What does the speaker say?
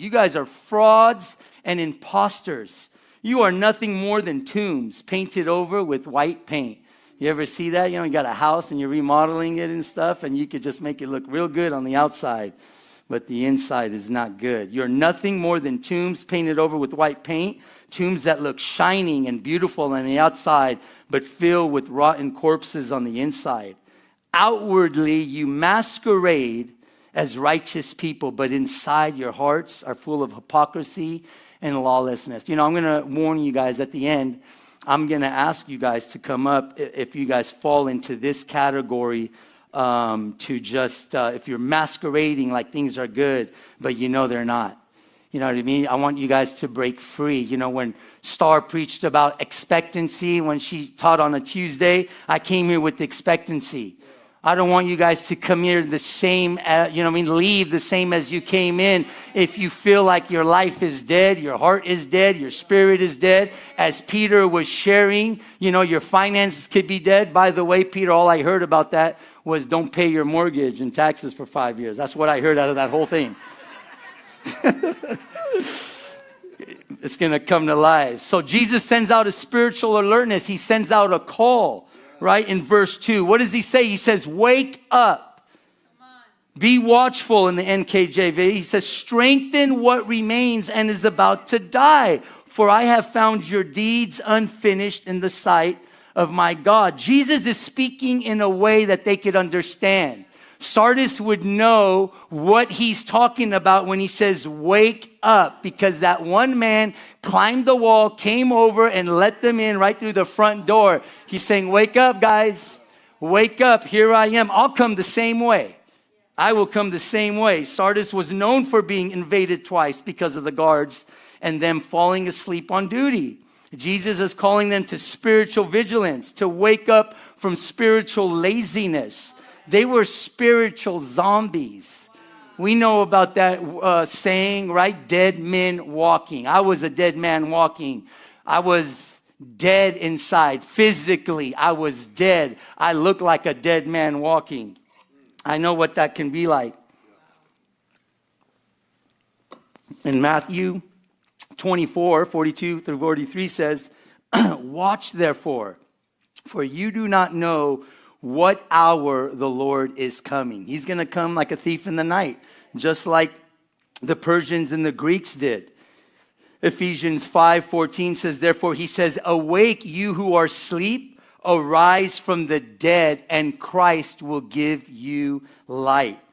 You guys are frauds and imposters. You are nothing more than tombs painted over with white paint. You ever see that? You got a house and you're remodeling it and stuff, and you could just make it look real good on the outside, but the inside is not good. You're nothing more than tombs painted over with white paint, tombs that look shining and beautiful on the outside, but filled with rotten corpses on the inside. Outwardly, you masquerade as righteous people, but inside your hearts are full of hypocrisy and lawlessness. I'm going to warn you guys at the end. I'm going to ask you guys to come up if you guys fall into this category, to just, if you're masquerading like things are good, but they're not. You know what I mean? I want you guys to break free. When Star preached about expectancy, when she taught on a Tuesday, I came here with expectancy. I don't want you guys to come here the same, leave the same as you came in. If you feel like your life is dead, your heart is dead, your spirit is dead, as Peter was sharing, your finances could be dead. By the way, Peter, all I heard about that was don't pay your mortgage and taxes for 5 years. That's what I heard out of that whole thing. It's going to come to life. So Jesus sends out a spiritual alertness. He sends out a call. Right in verse 2, what does he say? He says, wake up, be watchful in the NKJV. He says, strengthen what remains and is about to die, for I have found your deeds unfinished in the sight of my God. Jesus is speaking in a way that they could understand. Sardis would know what he's talking about when he says, wake up, because that one man climbed the wall, came over and let them in right through the front door. He's saying, wake up, guys, wake up. Here I am. I'll come the same way. I will come the same way. Sardis was known for being invaded twice because of the guards and them falling asleep on duty. Jesus is calling them to spiritual vigilance, to wake up from spiritual laziness. They were spiritual zombies. We know about that saying, right? Dead men walking. I was a dead man walking. I was dead inside. Physically, I was dead. I looked like a dead man walking. I know what that can be like. In Matthew 24:42-43 says, watch therefore, for you do not know what hour the Lord is coming. He's going to come like a thief in the night, just like the Persians and the Greeks did. Ephesians 5:14 says, therefore he says, awake you who are asleep, arise from the dead, and Christ will give you light.